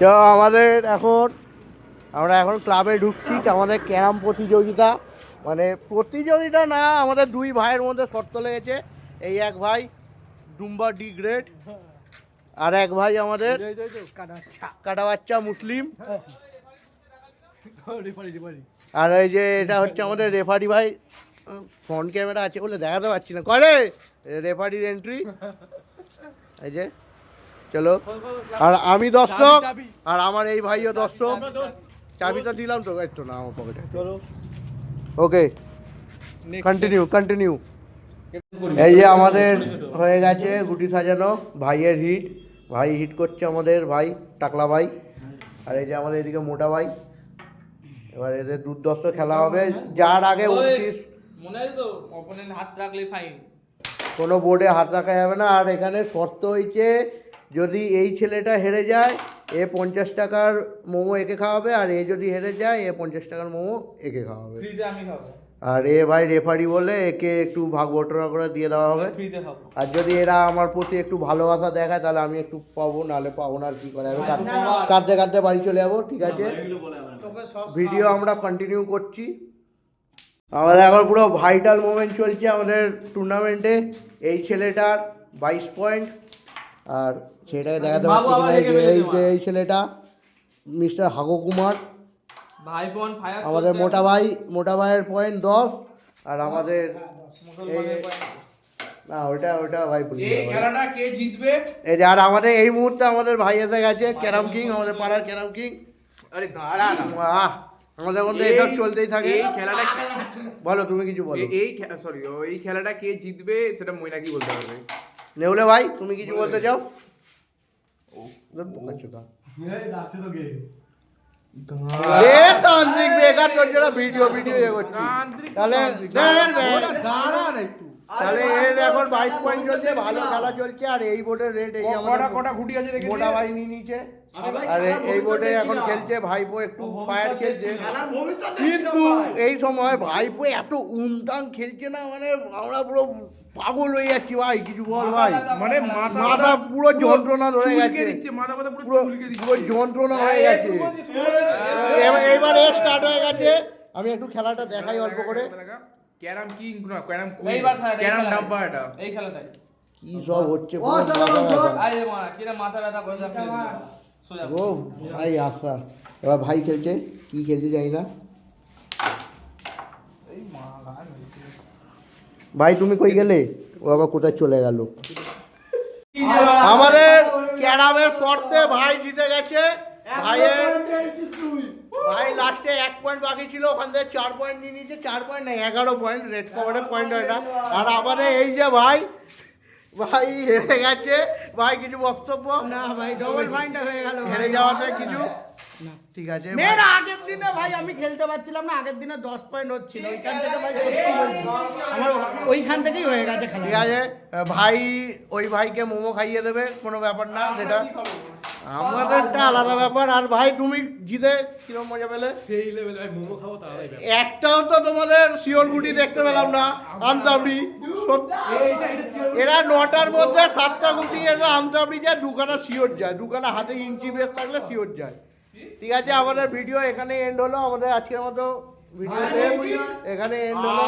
তো আমাদের আমরা এখন ক্লাবে ঢুকছি। আমাদের ক্যারাম প্রতিযোগিতা, মানে প্রতিযোগিতা না, আমাদের দুই ভাইয়ের মধ্যে শর্ত লেগেছে। এই এক ভাই ডুম্বা ডি গ্রেড, আর এক ভাই আমাদের কাটা বাচ্চা মুসলিম, আর এই যে এটা হচ্ছে আমাদের রেফারি ভাই। ফ্রন্ট ক্যামেরা আছে বলে দেখাতে পারছি না, করে রেফারির এন্ট্রি। এই যে চলো, আর আমি দর্শক, আর আমার এই ভাইও দর্শক। চাবিটা দিলাম তো, একটু না আমার পকেটে। ওকে, কন্টিনিউ। এই যে আমাদের হয়ে গেছে গুটি সাজানো, ভাইয়ের ভাই হিট করছে আমাদের ভাই টাকলা ভাই, আর এই যে আমাদের এদিকে মোটা ভাই। এবার এদের দুর্দর্শ খেলা হবে, যার আগে 29 কোনো বোর্ডে হাত রাখা যাবে না। আর এখানে শর্ত হয়েছে, যদি এই ছেলেটা হেরে যায় এ 50 টাকার মোমো একে খাওয়াবে, আর এ যদি হেরে যায় এ 50 টাকার মোমো একে খাওয়াবে। আর এ ভাই রেফারি বলে একে একটু ভাগ বটরা করে দিয়ে দেওয়া হবে। আর যদি এরা আমার প্রতি একটু ভালোবাসা দেখায় তাহলে আমি একটু পাবো, নাহলে পাবো না। আর কি করা যাবে, কাঁদতে বাড়ি চলে যাবো। ঠিক আছে, ভিডিও আমরা কন্টিনিউ করছি। আমাদের এখন পুরো ভাইটাল মোমেন্ট চলছে আমাদের টুর্নামেন্টে। এই ছেলেটার 22 পয়েন্ট, আর সেটাকে দেখাতে পারছি কিনা, এই ছেলেটা মিস্টার হাগো কুমার, আমাদের মোটা ভাইয়ের পয়েন্ট 10, আর আমাদের না ওটা ভাই কে জিতবে। এই যে আর আমাদের এই মুহূর্তে আমাদের ভাই এসে গেছে, ক্যারাম কিং, আমাদের পাড়ার ক্যারাম কিং। আরে দাঁড়া না, আমাদের মধ্যে এসব চলতেই থাকে। এই খেলাটা বলো, তুমি কিছু বলো। এই খেলাটা কে জিতবে সেটা মইনাকি বলতে পারবে। নেউলে ভাই, তুমি কিছু বলতে চাও? তান্ত্রিক বেকার করছে না, ভিডিও তাহলে এর এখন 22 পয়েন্ট চলছে, ভালো খেলা চলছে। আর এই বোর্ডের রেট এই কটা ঘুটি আছে দেখি, মোটা ভাই নিয়ে নিচে। আর এই বোর্ডে এখন খেলছে ভাইপো, একটু ফায়ার খেলছে, কিন্তু এই সময় ভাইপো এত উমটাং খেলছে না, মানে আমরা পুরো পাগল হয়ে যাচ্ছি ভাই। কিছু বল ভাই, মানে মাথা পুরো যন্ত্রণা ধরে গেছে, পুরো যন্ত্রণা হয়ে গেছে। এবার স্টার্ট হয়ে গেছে, আমি একটু খেলাটা দেখাই অল্প করে। ক্যারাম কিং না, ক্যারাম কুইন, ক্যারাম ডাব্বা, এটা এই খেলাটাই কি সব হচ্ছে। আরে মারা কিরা মাথা ব্যথা করে যা খেলে দিল সোজা ও ভাই। আচ্ছা, এবার ভাই খেলছে, কি খেলতে জানি না। এই মা গান ভাই, তুমি কই গেলে? ও আবার কোথায় চলে গেল? আমাদের ক্যারামের শর্তে ভাই জিতে গেছে। ভাই লাস্টে 1 পয়েন্ট বাকি ছিল, ওখান থেকে 4 পয়েন্ট নিয়ে নিয়েছে। 4 পয়েন্ট না, 11 পয়েন্ট, রেড কভারের পয়েন্ট হয় না। আর আমাদের এই যে ভাই হেরে গেছে। ভাই কিছু বক্তব্য? না ভাই, ডবল পয়েন্ট হয়ে গেল হেরে যাওয়াতে। কিছু ঠিক আছে, আগের দিনে ভাই আমি খেলতে পারছিলাম না, আগের দিনে 10 পয়েন্ট হচ্ছিল, ওইখান থেকে ভাই আমার ওইখান থেকেই হয়ে গেছে খেলা। ঠিক আছে ভাই, ওই ভাইকে মোমো খাইয়ে দেবে, কোনো ব্যাপার না, সেটা আমাদেরটা আলাদা ব্যাপার। আর ভাই তুমি জিতে কিরকম মজা পেলে? সেই লেভেল ভাই, মোমো খাবো তাহলে। একটাও তো তোমাদের শিওর গুটি দেখতে পেলাম না, আনতাবড়ি। এরা 9টার মধ্যে 7টা গুটি এরা আনতাবড়ি যায়, 2খানা শিওর যায়, 2খানা হাতে ইঞ্চি বেশ থাকলে শিওর যায়। ঠিক আছে, আমাদের ভিডিও এখানে এন্ড হলো। আমাদের আজকের মতো ভিডিও এখানে এন্ড হলো।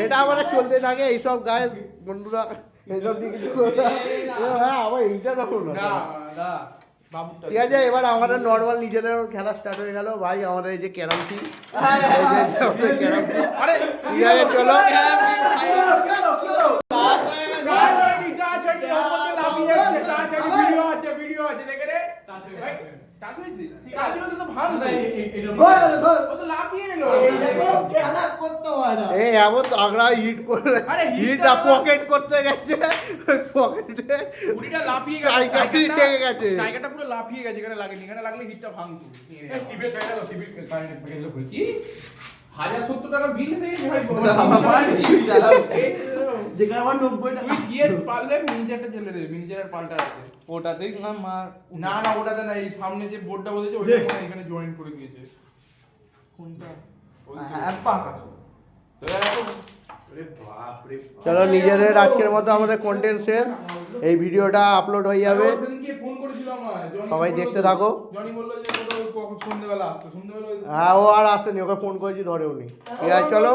এটা আমাদের চলতে থাকে এইসব গায়ে বন্ধুরা, এইসব দিকে হ্যাঁ আবার এইটা রাখো না। ঠিক আছে, এবার আমাদের নর্মাল নিজেদের খেলা স্টার্ট হয়ে গেল। ভাই আমাদের এই যে ক্যারাম টিম, ঠিক আছে চলো। পকেট করতে গেছে, পকেটে গুটিটা লাফিয়ে গেছে, জায়গাটা পুরো লাফিয়ে গেছে। এখানে লাগেনি, এখানে লাগলে হিটটা ভাঙতো। কি 1070 টাকা বিল হয়ে গেছে ভাই, যেখানে আমার 90 টাকা গিয়ে পারলে মিনিজারটা চলে রে, মিনিজারের পাল্টা আছে ওটা দেখলাম। না ওটাতে না, এই সামনে যে বোর্ডটা বলেছে ওইটা এখানে জয়েন করে দিয়েছে। কোনটা? হ্যাঁ পাকা। তো চলো নিজেদের আজকের মতো আমাদের কন্টেন্ট শেষ। এই ভিডিওটা আপলোড হয়ে যাবে, সবাই দেখতে থাকো। হ্যাঁ ও আর আসেনি, ওকে ফোন করেছি ধরেও নি। ঠিক আছে চলো।